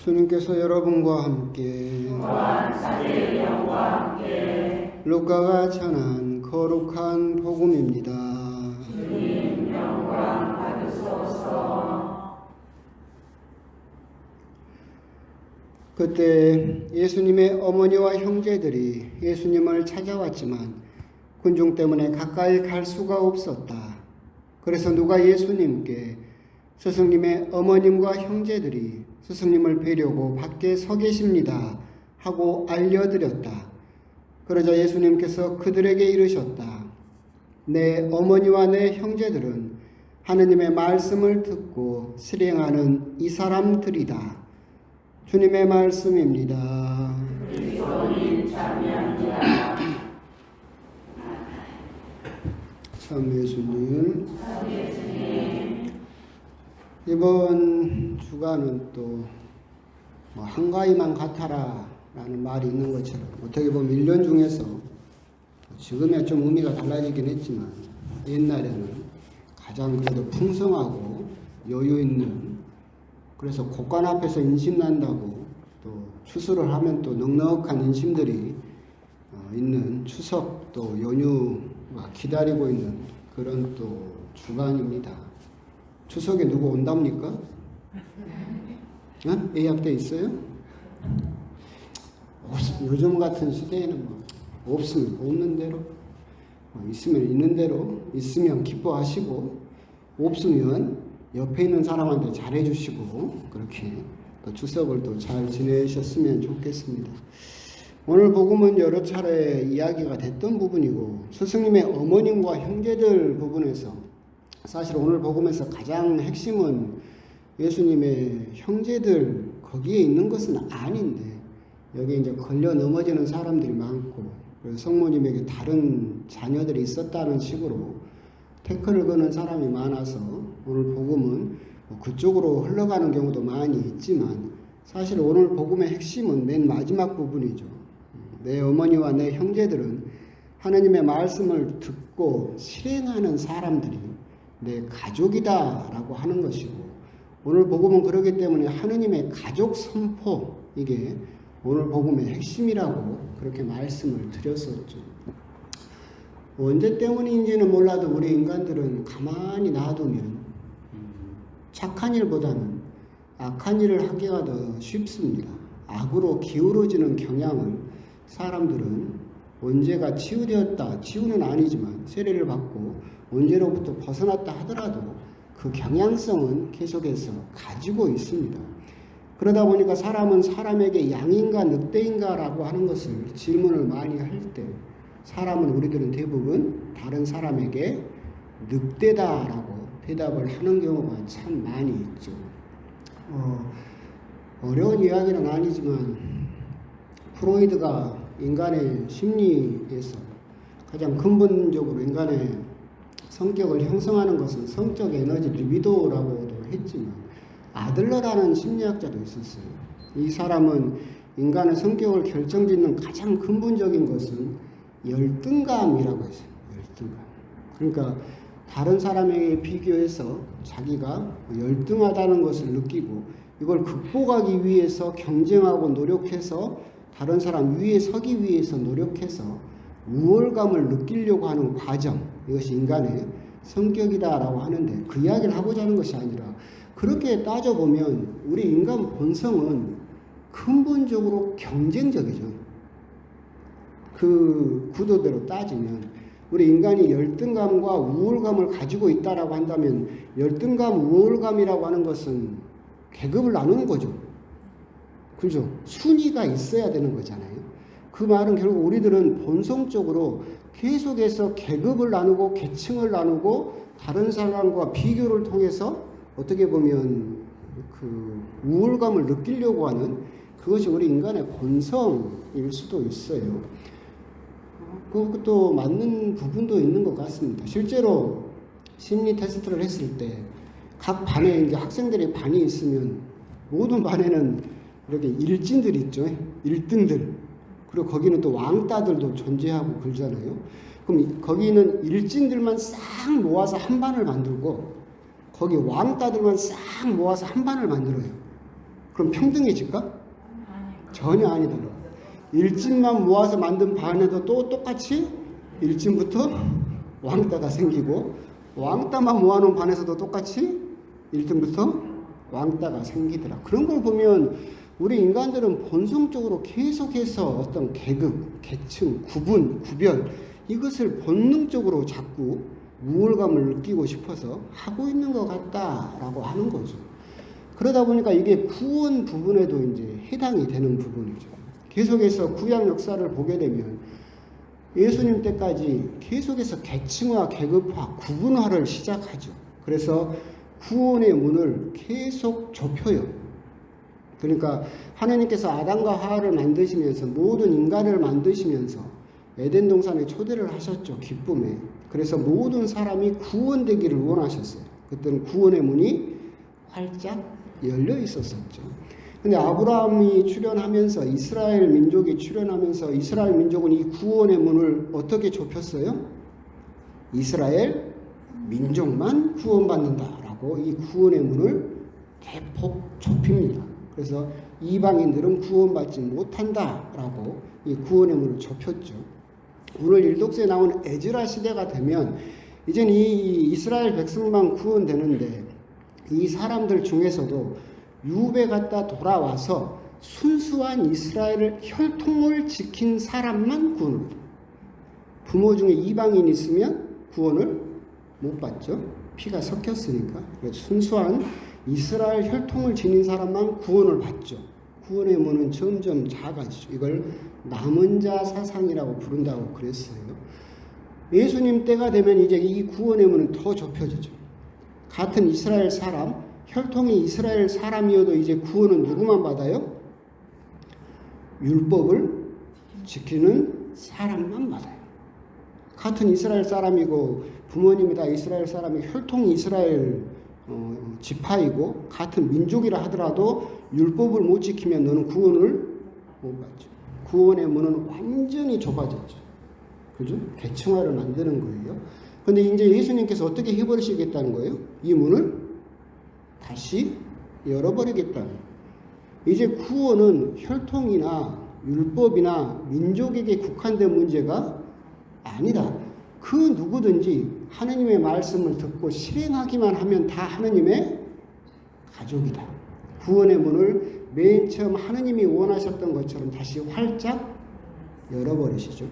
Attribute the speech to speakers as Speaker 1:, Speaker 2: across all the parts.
Speaker 1: 주님께서 여러분과 함께 루카가 전한 거룩한 복음입니다.
Speaker 2: 주님 영광 받으소서.
Speaker 1: 그때 예수님의 어머니와 형제들이 예수님을 찾아왔지만 군중 때문에 가까이 갈 수가 없었다. 그래서 누가 예수님께 스승님의 어머님과 형제들이 스승님을 뵈려고 밖에 서 계십니다 하고 알려드렸다. 그러자 예수님께서 그들에게 이르셨다. 내 어머니와 내 형제들은 하느님의 말씀을 듣고 실행하는 이 사람들이다. 주님의 말씀입니다.
Speaker 2: 그리스도님 참여합니다.
Speaker 1: 참 예수님. 이번 주간은 또 한가위만 같아라 라는 말이 있는 것처럼 어떻게 보면 1년 중에서 지금이야 좀 의미가 달라지긴 했지만 옛날에는 가장 그래도 풍성하고 여유 있는, 그래서 곳간 앞에서 인심 난다고 또 추수를 하면 또 넉넉한 인심들이 있는 추석 또 연휴가 기다리고 있는 그런 또 주간입니다. 추석에 누구 온답니까? 예약돼 있어요? 요즘 같은 시대에는 없으면 없는 대로, 있으면 있는 대로, 있으면 기뻐하시고 없으면 옆에 있는 사람한테 잘해주시고 그렇게 또 추석을 또 잘 지내셨으면 좋겠습니다. 오늘 복음은 여러 차례 이야기가 됐던 부분이고 스승님의 어머님과 형제들 부분에서 사실 오늘 복음에서 가장 핵심은 예수님의 형제들 거기에 있는 것은 아닌데 여기 이제 걸려 넘어지는 사람들이 많고 성모님에게 다른 자녀들이 있었다는 식으로 태클을 거는 사람이 많아서 오늘 복음은 그쪽으로 흘러가는 경우도 많이 있지만 사실 오늘 복음의 핵심은 맨 마지막 부분이죠. 내 어머니와 내 형제들은 하나님의 말씀을 듣고 실행하는 사람들이 내 가족이다 라고 하는 것이고, 오늘 복음은 그렇기 때문에 하느님의 가족 선포, 이게 오늘 복음의 핵심이라고 그렇게 말씀을 드렸었죠. 언제 때문인지는 몰라도 우리 인간들은 가만히 놔두면 착한 일보다는 악한 일을 하기가 더 쉽습니다. 악으로 기울어지는 경향을 사람들은 언제가 치유되었다, 치유는 아니지만 세례를 받고 언제로부터 벗어났다 하더라도 그 경향성은 계속해서 가지고 있습니다. 그러다 보니까 사람은 사람에게 양인가 늑대인가 라고 하는 것을 질문을 많이 할 때 사람은 우리들은 대부분 다른 사람에게 늑대다 라고 대답을 하는 경우가 참 많이 있죠. 어려운 이야기는 아니지만 프로이드가 인간의 심리에서 가장 근본적으로 인간의 성격을 형성하는 것은 성적 에너지 리비도라고도 했지만 아들러라는 심리학자도 있었어요. 이 사람은 인간의 성격을 결정짓는 가장 근본적인 것은 열등감이라고 했어요. 열등감. 그러니까 다른 사람에게 비교해서 자기가 열등하다는 것을 느끼고 이걸 극복하기 위해서 경쟁하고 노력해서 다른 사람 위에 서기 위해서 노력해서 우월감을 느끼려고 하는 과정, 이것이 인간의 성격이다라고 하는데 그 이야기를 하고자 하는 것이 아니라 그렇게 따져보면 우리 인간 본성은 근본적으로 경쟁적이죠. 그 구도대로 따지면 우리 인간이 열등감과 우월감을 가지고 있다라고 한다면 열등감, 우월감이라고 하는 것은 계급을 나누는 거죠. 그죠? 순위가 있어야 되는 거잖아요. 그 말은 결국 우리들은 본성적으로 계속해서 계급을 나누고 계층을 나누고 다른 사람과 비교를 통해서 어떻게 보면 그 우월감을 느끼려고 하는 그것이 우리 인간의 본성일 수도 있어요. 그것도 맞는 부분도 있는 것 같습니다. 실제로 심리 테스트를 했을 때 각 반에 이제 학생들의 반이 있으면 모든 반에는 이렇게 일진들이 있죠. 1등들. 그리고 거기는 또 왕따들도 존재하고 그러잖아요. 그럼 거기는 일진들만 싹 모아서 한 반을 만들고 거기 왕따들만 싹 모아서 한 반을 만들어요. 그럼 평등해질까? 전혀 아니더라. 일진만 모아서 만든 반에도 또 똑같이 일진부터 왕따가 생기고, 왕따만 모아놓은 반에서도 똑같이 1등부터 왕따가 생기더라. 그런 걸 보면 우리 인간들은 본성적으로 계속해서 어떤 계급, 계층, 구분, 구별, 이것을 본능적으로 자꾸 우월감을 느끼고 싶어서 하고 있는 것 같다라고 하는 거죠. 그러다 보니까 이게 구원 부분에도 이제 해당이 되는 부분이죠. 계속해서 구약 역사를 보게 되면 예수님 때까지 계속해서 계층화, 계급화, 구분화를 시작하죠. 그래서 구원의 문을 계속 좁혀요. 그러니까 하나님께서 아담과 하와를 만드시면서 모든 인간을 만드시면서 에덴 동산에 초대를 하셨죠. 기쁨에. 그래서 모든 사람이 구원되기를 원하셨어요. 그때는 구원의 문이 활짝 열려 있었었죠. 근데 아브라함이 출현하면서 이스라엘 민족이 출현하면서 이스라엘 민족은 이 구원의 문을 어떻게 좁혔어요? 이스라엘 민족만 구원받는다라고 이 구원의 문을 대폭 좁힙니다. 그래서 이방인들은 구원받지 못한다라고 이 구원의 문을 좁혔죠. 오늘 일독서에 나오는 에즈라 시대가 되면 이젠 이 이스라엘 백성만 구원되는데 이 사람들 중에서도 유배 갔다 돌아와서 순수한 이스라엘 혈통을 지킨 사람만 구원을 받아요. 부모 중에 이방인이 있으면 구원을 못 받죠. 피가 섞였으니까. 순수한 이스라엘 혈통을 지닌 사람만 구원을 받죠. 구원의 문은 점점 작아지죠. 이걸 남은 자 사상이라고 부른다고 그랬어요. 예수님 때가 되면 이제 이 구원의 문은 더 좁혀지죠. 같은 이스라엘 사람, 혈통이 이스라엘 사람이어도 이제 구원은 누구만 받아요? 율법을 지키는 사람만 받아요. 같은 이스라엘 사람이고 부모님이 다 이스라엘 사람이 혈통이 이스라엘 지파이고 같은 민족이라 하더라도 율법을 못 지키면 너는 구원을 못 받죠. 구원의 문은 완전히 좁아졌죠. 그죠? 계층화를 만드는 거예요. 근데 이제 예수님께서 어떻게 해버리시겠다는 거예요? 이 문을 다시 열어버리겠다는 거예요. 이제 구원은 혈통이나 율법이나 민족에게 국한된 문제가 아니다. 그 누구든지 하느님의 말씀을 듣고 실행하기만 하면 다 하느님의 가족이다. 구원의 문을 맨 처음 하느님이 원하셨던 것처럼 다시 활짝 열어버리시죠.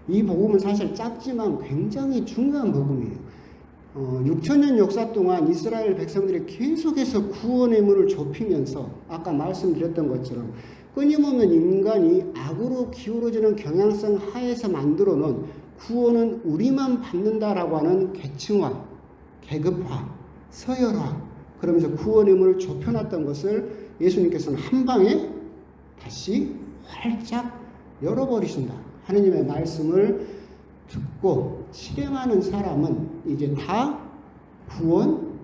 Speaker 1: 이 복음은 사실 짧지만 굉장히 중요한 복음이에요. 6천년 역사 동안 이스라엘 백성들이 계속해서 구원의 문을 좁히면서 아까 말씀드렸던 것처럼 끊임없는 인간이 악으로 기울어지는 경향성 하에서 만들어 놓은 구원은 우리만 받는다라고 하는 계층화, 계급화, 서열화, 그러면서 구원의 문을 좁혀놨던 것을 예수님께서는 한 방에 다시 활짝 열어버리신다. 하느님의 말씀을 듣고 실행하는 사람은 이제 다 구원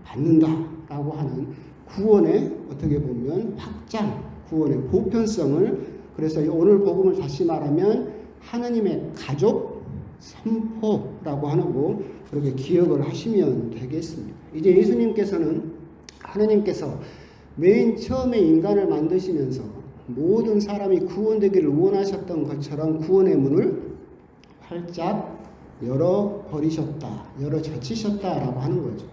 Speaker 1: 받는다라고 하는 구원의 어떻게 보면 확장, 구원의 보편성을, 그래서 오늘 복음을 다시 말하면 하느님의 가족 선포라고 하고 그렇게 기억을 하시면 되겠습니다. 이제 예수님께서는 하느님께서 맨 처음에 인간을 만드시면서 모든 사람이 구원되기를 원하셨던 것처럼 구원의 문을 활짝 열어버리셨다, 열어젖히셨다라고 하는 거죠.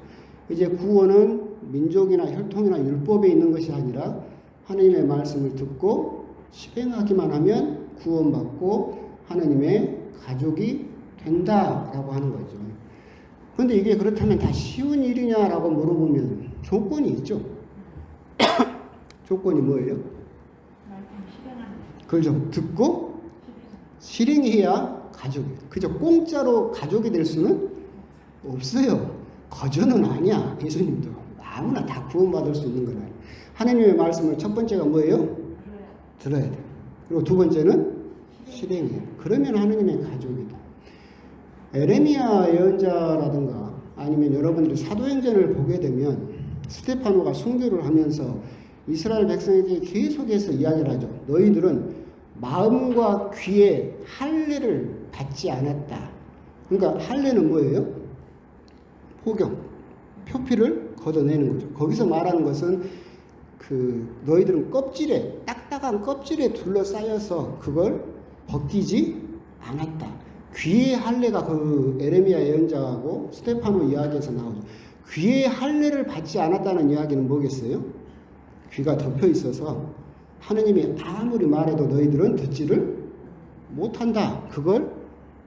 Speaker 1: 이제 구원은 민족이나 혈통이나 율법에 있는 것이 아니라 하느님의 말씀을 듣고 실행하기만 하면 구원받고 하느님의 가족이 된다라고 하는 거죠. 그런데 이게 그렇다면 다 쉬운 일이냐라고 물어보면 조건이 있죠. 조건이 뭐예요? 그렇죠. 듣고 실행해야 가족이. 그저 공짜로 가족이 될 수는 없어요. 거저는 아니야. 예수님도 아무나 다 구원받을 수 있는 건 아니에요. 하나님의 말씀을 첫 번째가 뭐예요? 들어야 돼. 그리고 두 번째는 실행해요. 그러면 하나님의 가족이다. 에레미야 예언자라든가 아니면 여러분들이 사도행전을 보게 되면 스테파노가 순교를 하면서 이스라엘 백성에게 계속해서 이야기를 하죠. 너희들은 마음과 귀에 할례를 받지 않았다. 그러니까 할례는 뭐예요? 포경, 표피를 걷어내는 거죠. 거기서 말하는 것은 너희들은 껍질에, 딱딱한 껍질에 둘러싸여서 그걸 벗기지 않았다. 귀의 할례가 그 에레미야 예언자하고 스테파노 이야기에서 나오죠. 귀의 할례를 받지 않았다는 이야기는 뭐겠어요? 귀가 덮여 있어서 하느님이 아무리 말해도 너희들은 듣지를 못한다. 그걸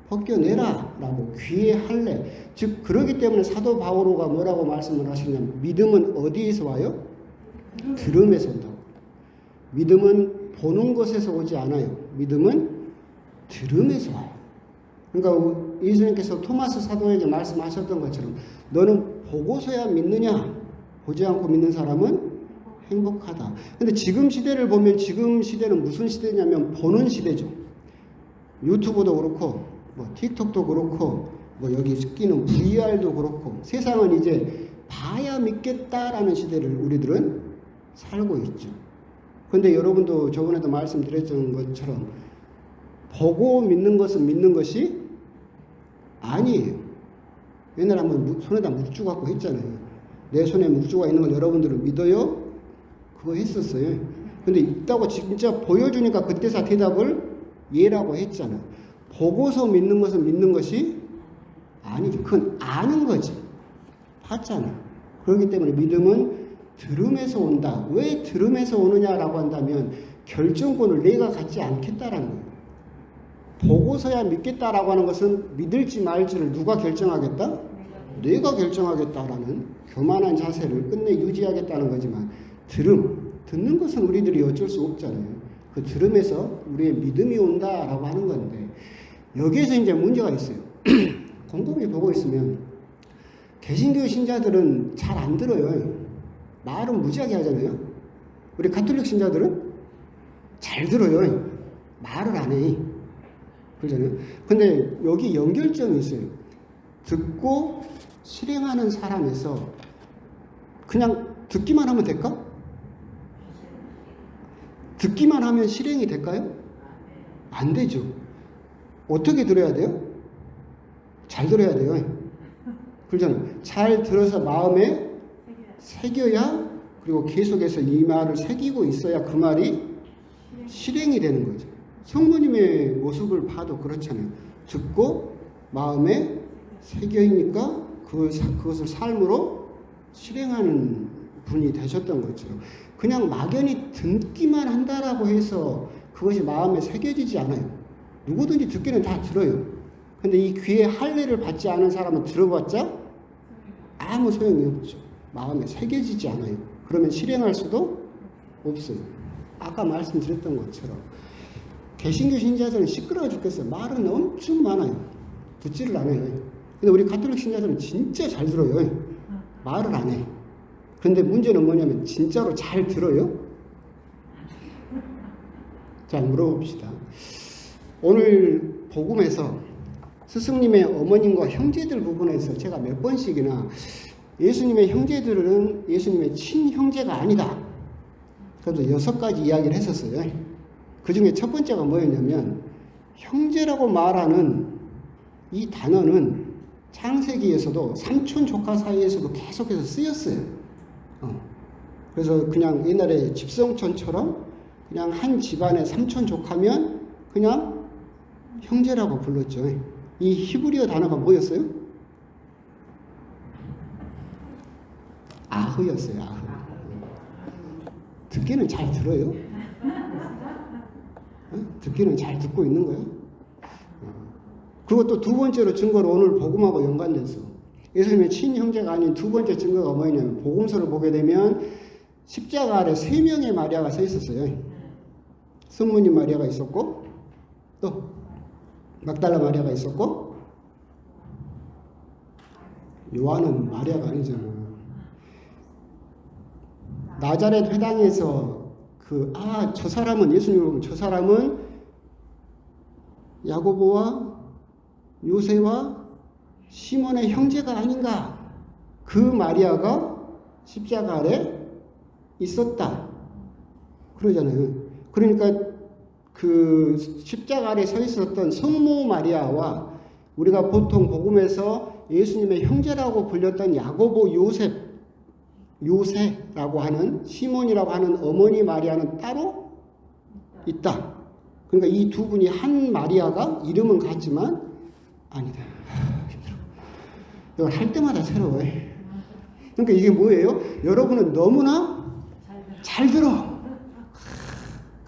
Speaker 1: 벗겨내라 라고 귀의 할례. 즉 그러기 때문에 사도 바오로가 뭐라고 말씀을 하시냐면 믿음은 어디에서 와요? 들음에서 온다고. 믿음은 보는 것에서 오지 않아요. 믿음은 들음에서 와요. 그러니까 예수님께서 토마스 사도에게 말씀하셨던 것처럼 너는 보고서야 믿느냐? 보지 않고 믿는 사람은 행복하다. 근데 지금 시대를 보면 지금 시대는 무슨 시대냐면 보는 시대죠. 유튜브도 그렇고 뭐 틱톡도 그렇고 뭐 여기 끼는 VR도 그렇고 세상은 이제 봐야 믿겠다라는 시대를 우리들은 살고 있죠. 근데 여러분도 저번에도 말씀드렸던 것처럼 보고 믿는 것은 믿는 것이 아니에요. 옛날에 한번 손에다 묵주 갖고 했잖아요. 내 손에 묵주가 있는 걸 여러분들은 믿어요? 그거 했었어요. 근데 있다고 진짜 보여주니까 그때서 대답을 예라고 했잖아. 보고서 믿는 것은 믿는 것이 아니죠. 그건 아는 거지. 봤잖아. 그렇기 때문에 믿음은 들음에서 온다. 왜 들음에서 오느냐라고 한다면 결정권을 내가 갖지 않겠다라는 거예요. 보고서야 믿겠다라고 하는 것은 믿을지 말지를 누가 결정하겠다? 내가 결정하겠다라는 교만한 자세를 끝내 유지하겠다는 거지만 듣는 것은 우리들이 어쩔 수 없잖아요. 그 들음에서 우리의 믿음이 온다라고 하는 건데 여기에서 이제 문제가 있어요. 곰곰이 보고 있으면 개신교 신자들은 잘 안 들어요. 말은 무지하게 하잖아요. 우리 가톨릭 신자들은 잘 들어요. 말을 안 해. 그러잖아요. 근데 여기 연결점이 있어요. 듣고 실행하는 사람에서 그냥 듣기만 하면 될까? 듣기만 하면 실행이 될까요? 안 되죠. 어떻게 들어야 돼요? 잘 들어야 돼요. 그러잖아요. 잘 들어서 마음에 새겨야 그리고 계속해서 이 말을 새기고 있어야 그 말이 실행이 되는 거죠. 성모님의 모습을 봐도 그렇잖아요. 듣고 마음에 새겨이니까 그것을 삶으로 실행하는 분이 되셨던 거죠. 그냥 막연히 듣기만 한다라고 해서 그것이 마음에 새겨지지 않아요. 누구든지 듣기는 다 들어요. 근데 이 귀에 할례를 받지 않은 사람은 들어봤자 아무 소용이 없죠. 마음에 새겨지지 않아요. 그러면 실행할 수도 없어요. 아까 말씀드렸던 것처럼 개신교 신자들은 시끄러워 죽겠어요. 말은 엄청 많아요. 듣지를 않아요. 근데 우리 가톨릭 신자들은 진짜 잘 들어요. 말을 안 해. 근데 문제는 뭐냐면 진짜로 잘 들어요? 자, 물어봅시다. 오늘 복음에서 스승님의 어머님과 형제들 부분에서 제가 몇 번씩이나 예수님의 형제들은 예수님의 친형제가 아니다. 그래서 6가지 이야기를 했었어요. 그 중에 첫 번째가 뭐였냐면 형제라고 말하는 이 단어는 창세기에서도 삼촌 조카 사이에서도 계속해서 쓰였어요. 그래서 그냥 옛날에 집성촌처럼 그냥 한 집안의 삼촌 조카면 그냥 형제라고 불렀죠. 이 히브리어 단어가 뭐였어요? 아흐였어요. 아흐. 듣기는 잘 들어요? 듣기는 잘 듣고 있는 거예요? 그리고 또 두 번째로 증거로 오늘 복음하고 연관돼서 예수님의 친형제가 아닌 두 번째 증거가 뭐냐면 복음서를 보게 되면 십자가 아래 3명의 마리아가 서 있었어요. 성모님 마리아가 있었고 또 막달라 마리아가 있었고 요한은 마리아가 아니잖아. 나자렛 회당에서 저 사람은 예수님을 보면 저 사람은 야고보와 요새와 시몬의 형제가 아닌가. 그 마리아가 십자가 아래 있었다. 그러잖아요. 그러니까 그 십자가 아래 서 있었던 성모 마리아와 우리가 보통 복음에서 예수님의 형제라고 불렸던 야고보, 요셉 요새라고 하는 시몬이라고 하는 어머니 마리아는 따로 있다. 그러니까 이 두 분이 한 마리아가 이름은 같지만 아니다. 힘들어. 이걸 할 때마다 새로워요. 그러니까 이게 뭐예요? 여러분은 너무나 잘 들어.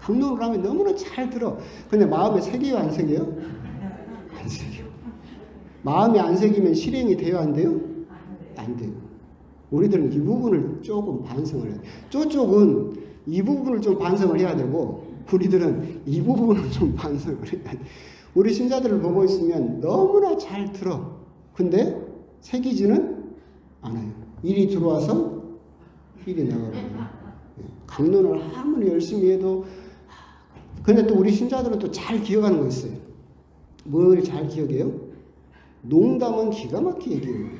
Speaker 1: 강론을 하면 너무나 잘 들어. 근데 마음에 새겨요, 안 새겨요? 안 새겨. 마음에 안 새기면 실행이 돼요, 안 돼요? 안 돼요. 우리들은 이 부분을 조금 반성을 해야 돼요. 저쪽은 이 부분을 좀 반성을 해야 되고 우리들은 이 부분을 좀 반성을 해야 돼요. 우리 신자들을 보고 있으면 너무나 잘 들어. 근데 새기지는 않아요. 일이 들어와서 일이 나가거든요. 강론을 아무리 열심히 해도 근데 또 우리 신자들은 또 잘 기억하는 거 있어요. 뭘 잘 기억해요? 농담은 기가 막히게 기억해요.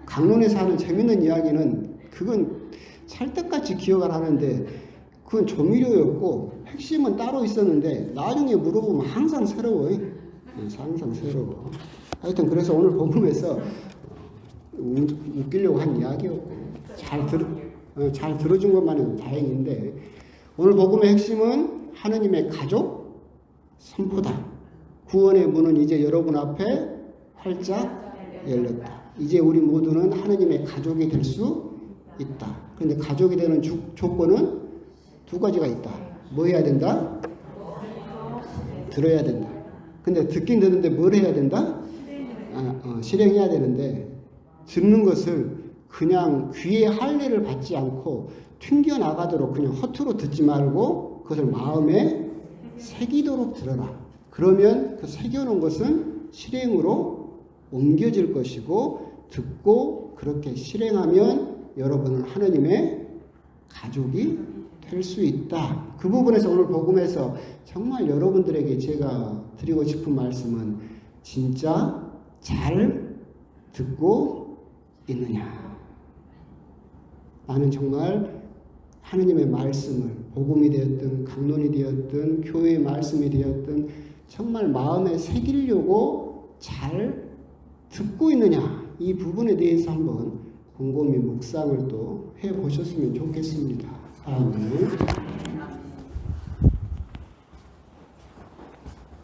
Speaker 1: 강론에서 하는 재밌는 이야기는 그건 찰떡같이 기억을 하는데 그건 조미료였고 핵심은 따로 있었는데 나중에 물어보면 항상 새로워요. 항상 새로워. 하여튼 그래서 오늘 복음에서 웃기려고 한 이야기였고 잘 들어준 것만 해도 다행인데 오늘 복음의 핵심은 하느님의 가족 선포다. 구원의 문은 이제 여러분 앞에 활짝 열렸다. 이제 우리 모두는 하느님의 가족이 될 수 있다. 그런데 가족이 되는 조건은 두 가지가 있다. 뭐 해야 된다? 들어야 된다. 근데 듣긴 듣는데 뭘 해야 된다? 실행해야 되는데 듣는 것을 그냥 귀에 할례를 받지 않고 튕겨나가도록 그냥 허투루 듣지 말고 그것을 마음에 새기도록 들어라. 그러면 그 새겨놓은 것은 실행으로 옮겨질 것이고 듣고 그렇게 실행하면 여러분은 하느님의 가족이 될 수 있다. 그 부분에서 오늘 복음에서 정말 여러분들에게 제가 드리고 싶은 말씀은 진짜 잘 듣고 있느냐. 나는 정말 하느님의 말씀을 복음이 되었든 강론이 되었든 교회의 말씀이 되었든 정말 마음에 새기려고 잘 듣고 있느냐. 이 부분에 대해서 한번 곰곰이 묵상을 또 해보셨으면 좋겠습니다. 아멘.